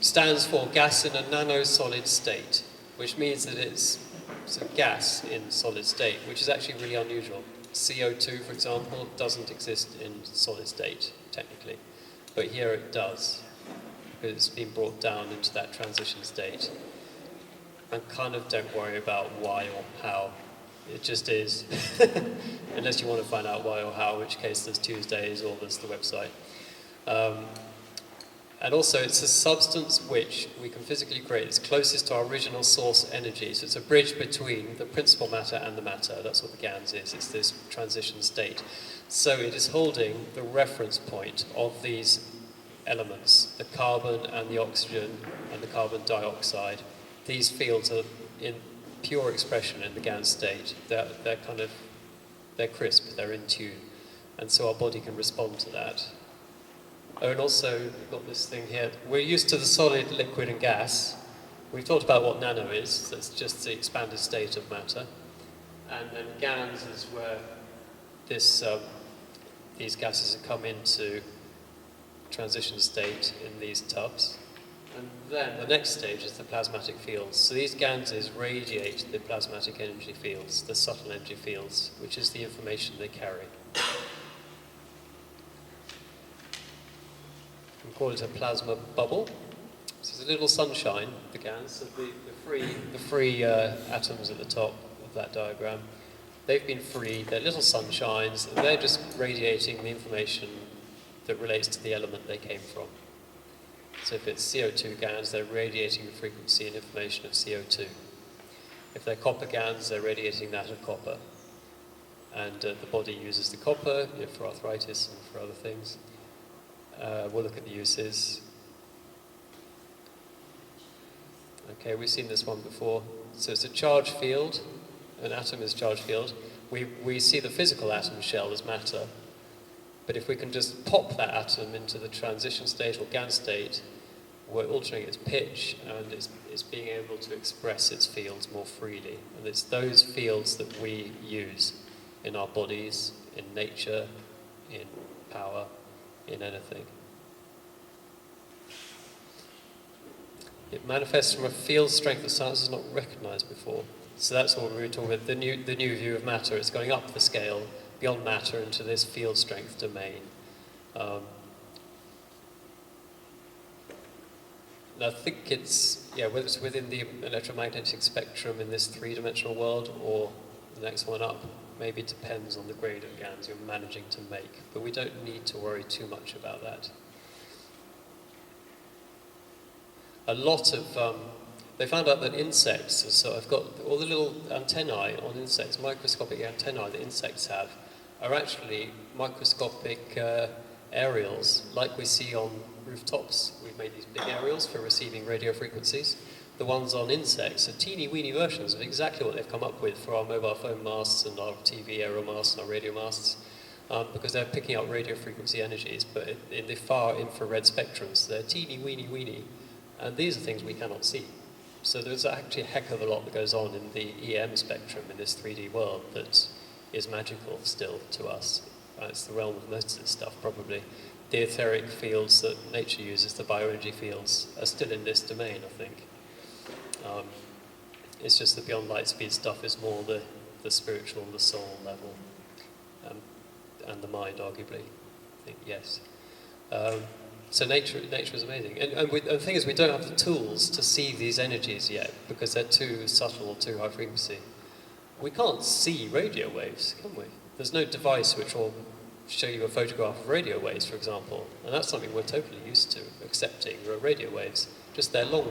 stands for gas in a nanosolid state, which means that it's a gas in solid state, which is actually really unusual. CO2, for example, doesn't exist in solid state, technically. But here it does, because it's been brought down into that transition state. And kind of don't worry about why or how. It just is. Unless you want to find out why or how, in which case there's Tuesdays or there's the website. And also it's a substance which we can physically create. It's closest to our original source energy. So it's a bridge between the principal matter and the matter. That's what the gans is. It's this transition state. So it is holding the reference point of these elements, the carbon and the oxygen and the carbon dioxide. These fields are in pure expression in the gans state. They're crisp, they're in tune. And so our body can respond to that. Oh, and also, we've got this thing here. We're used to the solid, liquid, and gas. We've talked about what nano is. That's just the expanded state of matter. And then gans is where these gases have come into transition state in these tubs. And then the next stage is the plasmatic fields. So these ganses radiate the plasmatic energy fields, the subtle energy fields, which is the information they carry. We call it a plasma bubble. So it's a little sunshine, the gans. So the free atoms at the top of that diagram, they've been freed. They're little sunshines, and they're just radiating the information that relates to the element they came from. So if it's CO2 gans, they're radiating the frequency and information of CO2. If they're copper gans, they're radiating that of copper. And the body uses the copper for arthritis and for other things. We'll look at the uses. Okay, we've seen this one before. So it's a charge field. An atom is a charge field. We see the physical atom shell as matter. But if we can just pop that atom into the transition state or GAN state, we're altering its pitch and it's being able to express its fields more freely. And it's those fields that we use in our bodies, in nature, in power, in anything. It manifests from a field strength that science has not recognized before. So that's what we were talking about, the new view of matter. It's going up the scale, beyond matter, into this field strength domain. And I think it's, whether it's within the electromagnetic spectrum in this three-dimensional world or the next one up, maybe depends on the grade of GANs you're managing to make. But we don't need to worry too much about that. A lot of, they found out that insects, so I've got all the little antennae on insects, microscopic antennae that insects have, are actually microscopic aerials like we see on rooftops. We've made these big aerials for receiving radio frequencies. The ones on insects are teeny weeny versions of exactly what they've come up with for our mobile phone masts and our TV aerial masts and our radio masts, because they're picking up radio frequency energies, but in the far infrared spectrums, they're teeny weeny, and these are things we cannot see. So there's actually a heck of a lot that goes on in the EM spectrum in this 3D world that is magical still to us. It's the realm of most of this stuff, probably. The etheric fields that nature uses, the bioenergy fields, are still in this domain, I think. It's just that beyond light speed stuff is more the spiritual, the soul level, and the mind, arguably. I think, yes. So nature is amazing. And the thing is, we don't have the tools to see these energies yet, because they're too subtle, too high frequency. We can't see radio waves, can we? There's no device which will show you a photograph of radio waves, for example. And that's something we're totally used to, accepting radio waves. Just they're long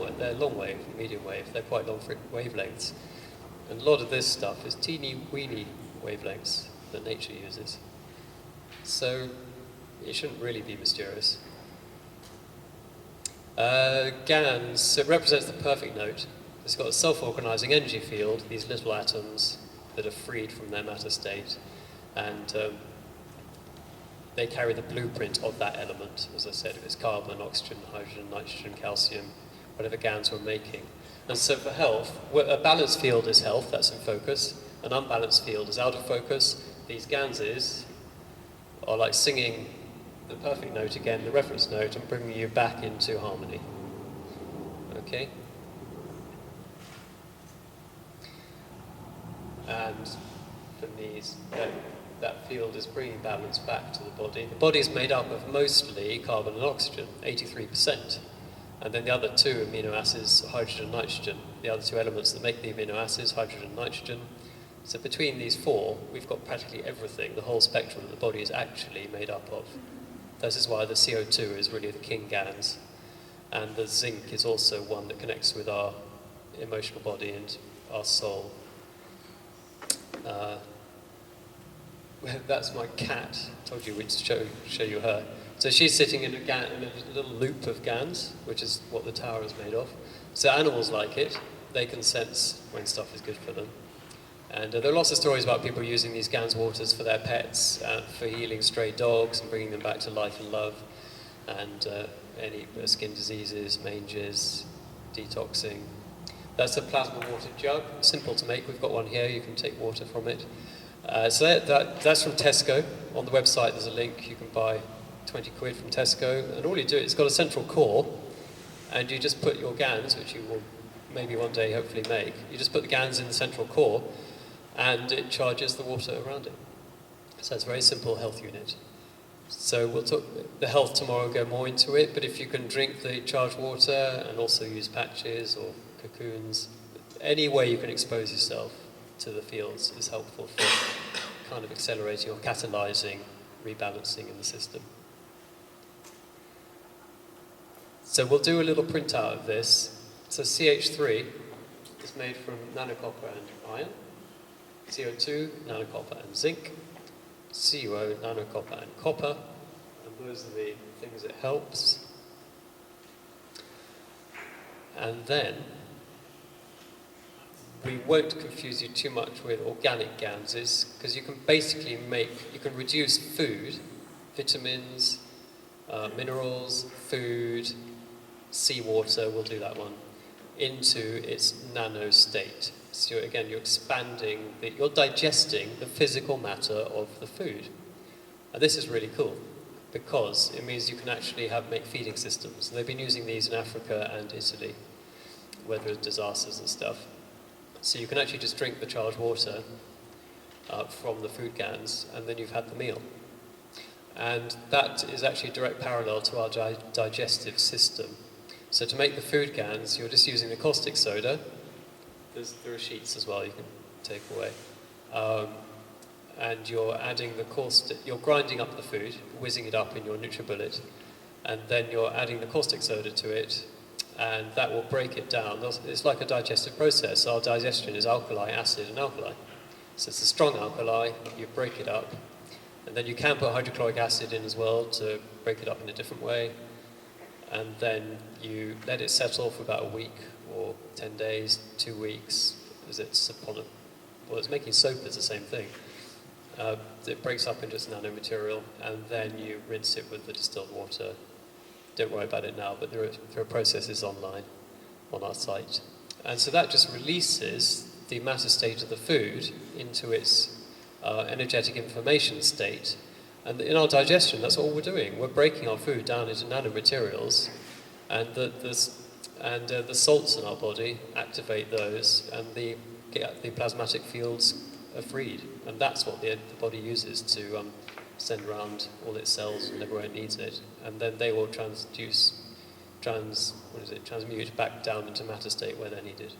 wave, medium wave, they're quite long wavelengths. And a lot of this stuff is teeny weeny wavelengths that nature uses. So it shouldn't really be mysterious. GANs, so it represents the perfect note. It's got a self-organizing energy field, these little atoms that are freed from their matter state, and they carry the blueprint of that element. As I said, if it's carbon, oxygen, hydrogen, nitrogen, calcium, whatever GANs we're making. And so for health, a balanced field is health, that's in focus. An unbalanced field is out of focus. These ganses are like singing the perfect note again, the reference note, and bringing you back into harmony. Okay. And from these, that field is bringing balance back to the body. The body is made up of mostly carbon and oxygen, 83%. And then the other two amino acids, hydrogen and nitrogen, the other two elements that make the amino acids, hydrogen and nitrogen. So between these four, we've got practically everything, the whole spectrum that the body is actually made up of. This is why the CO2 is really the king gans. And the zinc is also one that connects with our emotional body and our soul. That's my cat. I told you we'd show you her. So she's sitting in a little loop of gans, which is what the tower is made of. So animals like it. They can sense when stuff is good for them. And there are lots of stories about people using these gans waters for their pets, for healing stray dogs and bringing them back to life and love, and any skin diseases, manges, detoxing. That's a plasma water jug, simple to make. We've got one here, you can take water from it. So that's from Tesco. On the website there's a link, you can buy 20 quid from Tesco, and all you do, it's got a central core, and you just put your gans, which you will maybe one day hopefully make, you just put the gans in the central core, and it charges the water around it. So it's a very simple health unit. So we'll talk the health tomorrow, go more into it, but if you can drink the charged water and also use patches or cocoons, any way you can expose yourself to the fields is helpful for kind of accelerating or catalyzing rebalancing in the system. So we'll do a little printout of this. So CH3 is made from nanocopper and iron, CO2, nanocopper and zinc, CuO, nanocopper and copper, and those are the things it helps. And then we won't confuse you too much with organic ganses, because you can basically you can reduce food, vitamins, minerals, food, seawater, we'll do that one, into its nano state. So you're expanding, you're digesting the physical matter of the food. And this is really cool, because it means you can actually make feeding systems. And they've been using these in Africa and Italy, where there are disasters and stuff. So you can actually just drink the charged water from the food gans, and then you've had the meal. And that is actually a direct parallel to our digestive system. So to make the food gans, you're just using the caustic soda. There are sheets as well you can take away. And you're adding the caustic, you're grinding up the food, whizzing it up in your NutriBullet, and then you're adding the caustic soda to it, and that will break it down. It's like a digestive process. Our digestion is alkali, acid, and alkali. So it's a strong alkali, you break it up, and then you can put hydrochloric acid in as well to break it up in a different way, and then you let it settle for about a week or 10 days, 2 weeks, as it's it's making soap, it's the same thing. It breaks up into just nanomaterial, and then you rinse it with the distilled water. Don't worry about it now, but there are processes online on our site. And so that just releases the matter state of the food into its energetic information state. And in our digestion, that's all we're doing. We're breaking our food down into nanomaterials, and the salts in our body activate those, and the plasmatic fields are freed. And that's what the body uses to send around all its cells and everywhere it needs it. And then they will transmute back down into matter state where they're needed.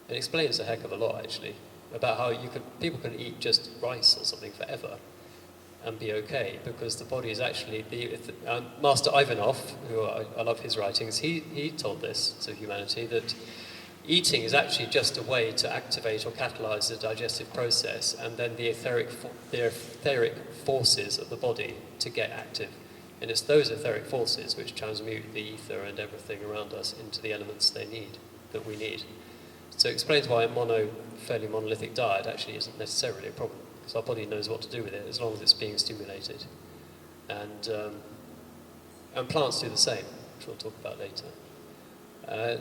It explains a heck of a lot, actually, about how people can eat just rice or something forever and be okay, because the body is actually Master Ivanov, who I love his writings, he told this to humanity, that eating is actually just a way to activate or catalyze the digestive process, and then the etheric forces of the body to get active. And it's those etheric forces which transmute the ether and everything around us into the elements that we need. So it explains why a fairly monolithic diet actually isn't necessarily a problem, because our body knows what to do with it as long as it's being stimulated. And plants do the same, which we'll talk about later.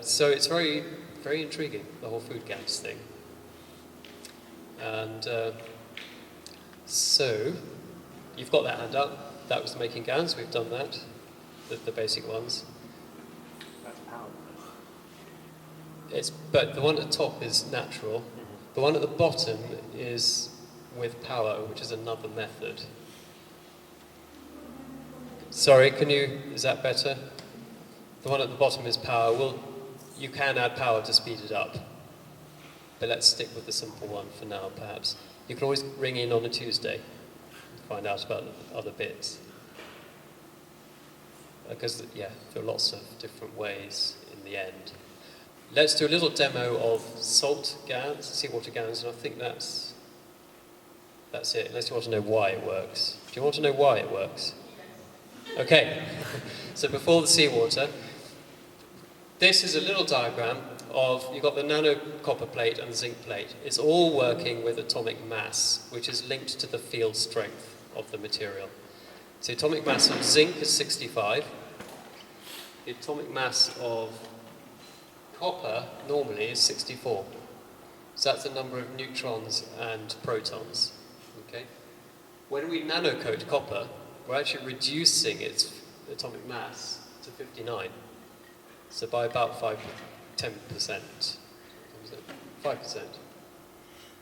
So it's very, very intriguing, the whole food gans thing. And so you've got that handout. That was making gans. We've done that, the basic ones. That's power. But the one at the top is natural. The one at the bottom is with power, which is another method. Sorry, is that better? The one at the bottom is power. Well, you can add power to speed it up. But let's stick with the simple one for now, perhaps. You can always ring in on a Tuesday and find out about other bits. Because, there are lots of different ways in the end. Let's do a little demo of salt gans, seawater gans, and I think that's it, unless you want to know why it works. Do you want to know why it works? Okay, so before the seawater, this is a little diagram of, you've got the nano copper plate and the zinc plate. It's all working with atomic mass, which is linked to the field strength of the material. So the atomic mass of zinc is 65. The atomic mass of copper normally is 64. So that's the number of neutrons and protons. Okay? When we nanocoat copper, we're actually reducing its atomic mass to 59. So by about 10%. 5%.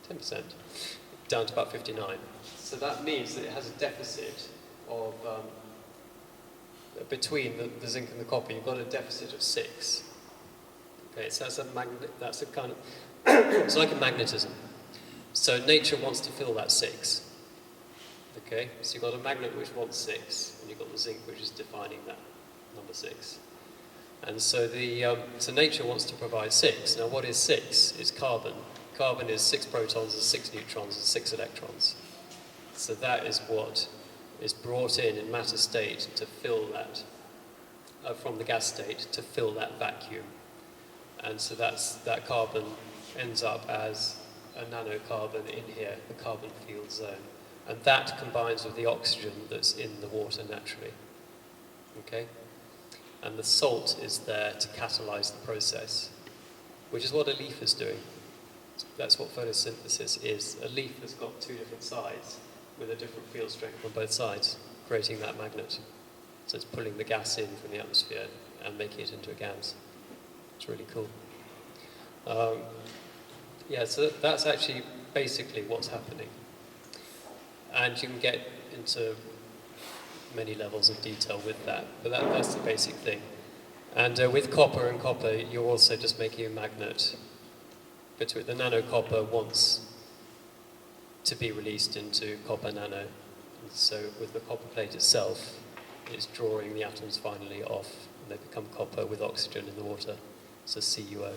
10%. Down to about 59. So that means that it has a deficit of, between the zinc and the copper, you've got a deficit of 6. Okay, so that's a kind of, it's like a magnetism. So nature wants to fill that 6. Okay, so you've got a magnet which wants 6, and you've got the zinc which is defining that number 6. And so so nature wants to provide 6. Now what is 6? It's carbon. Carbon is 6 protons and 6 neutrons and 6 electrons. So that is what is brought in matter state to fill that, from the gas state to fill that vacuum. And so that carbon ends up as a nanocarbon in here, the carbon field zone. And that combines with the oxygen that's in the water naturally. Okay? And the salt is there to catalyze the process, which is what a leaf is doing. That's what photosynthesis is. A leaf has got 2 different sides with a different field strength on both sides, creating that magnet. So it's pulling the gas in from the atmosphere and making it into a gans. It's really cool. So that's actually basically what's happening. And you can get into many levels of detail with that, but that's the basic thing. And with copper, you're also just making a magnet. Between the nano copper wants to be released into copper nano. And so with the copper plate itself, it's drawing the atoms finally off, and they become copper with oxygen in the water. So CuO.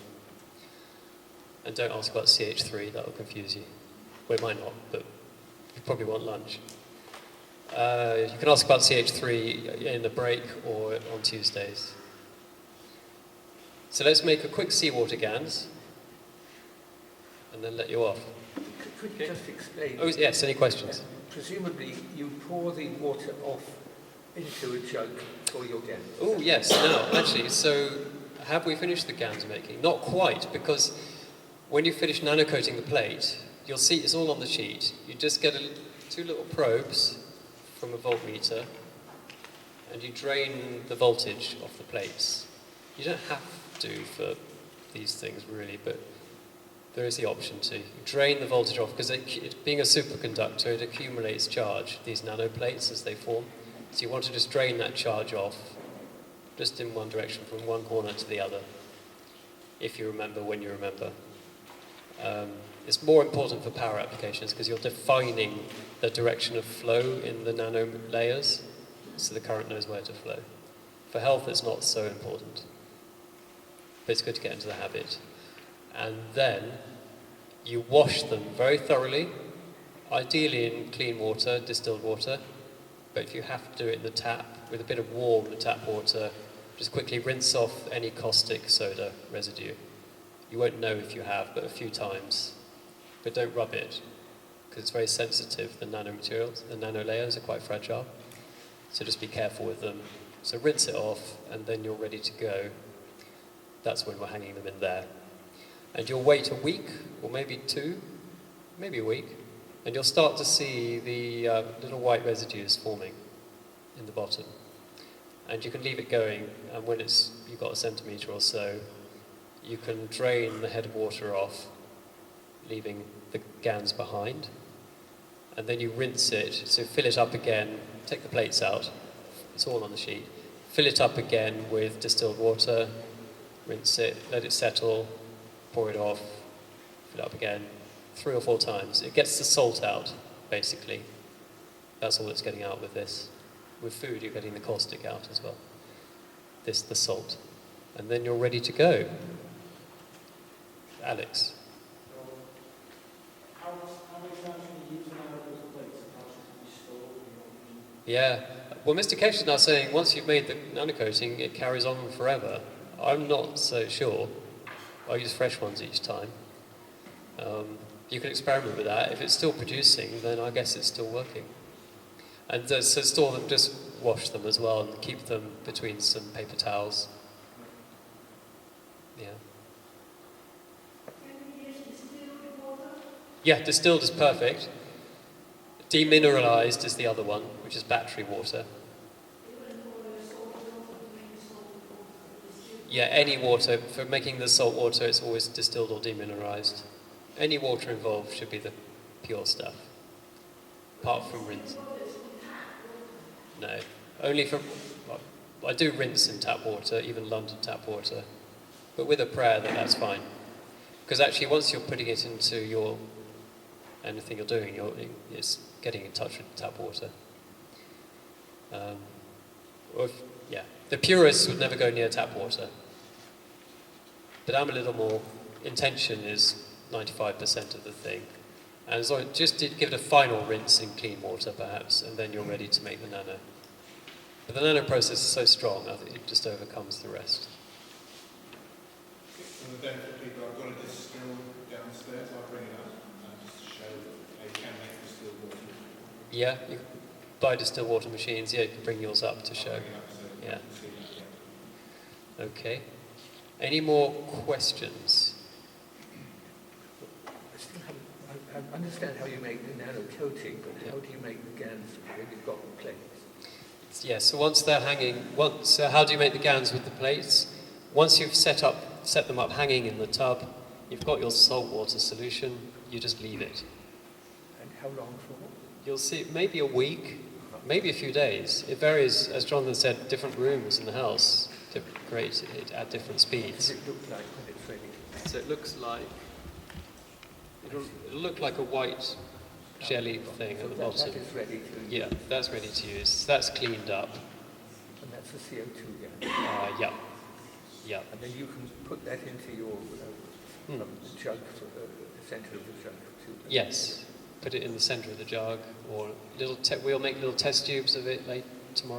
And don't ask about CH3, that will confuse you. Well, it might not, but you probably want lunch. You can ask about CH3 in a break or on Tuesdays. So let's make a quick seawater gans, and then let you off. Could you just explain? Oh, yes, any questions? Presumably, you pour the water off into a jug for your gans. Oh, yes. Now, actually, so have we finished the gans making? Not quite, because when you finish nanocoating the plate, you'll see it's all on the sheet. You just get 2 little probes from a voltmeter, and you drain the voltage off the plates. You don't have to for these things, really, but there is the option to. You drain the voltage off, because being a superconductor, it accumulates charge, these nanoplates, as they form. So you want to just drain that charge off, just in one direction, from one corner to the other, if you remember when you remember. It's more important for power applications, because you're defining the direction of flow in the nano layers, so the current knows where to flow. For health, it's not so important, but it's good to get into the habit. And then you wash them very thoroughly, ideally in clean water, distilled water, but if you have to do it in the tap, with a bit of warm tap water, just quickly rinse off any caustic soda residue. You won't know if you have, but a few times. But don't rub it, because it's very sensitive, the nanomaterials. The nano layers are quite fragile, so just be careful with them. So rinse it off, and then you're ready to go. That's when we're hanging them in there. And you'll wait a week, or maybe 2, maybe a week, and you'll start to see the little white residues forming in the bottom. And you can leave it going, and when you've got a centimetre or so, you can drain the head of water off, leaving the gans behind. And then you rinse it, so fill it up again, take the plates out, it's all on the sheet. Fill it up again with distilled water, rinse it, let it settle, pour it off, fill it up again, 3 or 4 times. It gets the salt out, basically. That's all it's getting out with this. With food, you're getting the caustic out as well. This, the salt. And then you're ready to go. Alex. How many times can you use an those plates? How should it be stored? Yeah. Well, Mr. Kesh is now saying once you've made the nanocoating, it carries on forever. I'm not so sure. I use fresh ones each time. You can experiment with that. If it's still producing, then I guess it's still working. And so store them, just wash them as well and keep them between some paper towels. Yeah. Can you use distilled water? Yeah, distilled is perfect. Demineralized is the other one, which is battery water. Even for salt water, to make the salt water distilled? Yeah, any water. For making the salt water, it's always distilled or demineralized. Any water involved should be the pure stuff, apart from rinse. No, only for. Well, I do rinse in tap water, even London tap water, but with a prayer that that's fine. Because actually, once you're putting it into your anything you're doing, it's getting in touch with tap water. The purists would never go near tap water. But I'm a little more. Intention is 95% of the thing, and so just give it a final rinse in clean water, perhaps, and then you're ready to make the nano. But the nano process is so strong, I think it just overcomes the rest. For the benefit of people, I've got a distill downstairs. I'll bring it up just to show that you can make distilled water. Yeah, you can buy distilled water machines. Yeah, you can bring yours up to show. Yeah. Okay. Any more questions? I understand how you make the nano coating, but how do you make the gans when you've got the plates? Yeah, so once they're hanging, so how do you make the gans with the plates? Once you've set them up hanging in the tub, you've got your saltwater solution, you just leave it. And how long for? You'll see maybe a week, maybe a few days. It varies, as Jonathan said, different rooms in the house to create it at different speeds. What does it look like when it's ready? So it looks like, it'll look like a white jelly thing So at the that bottom. is ready to Yeah, that's ready to use. That's cleaned up. And that's the CO2 gas. Yeah. Yeah. And then you can put that into your jug, the centre of the jug. Yes. Put it in the centre of the jug, or we'll make little test tubes of it tomorrow.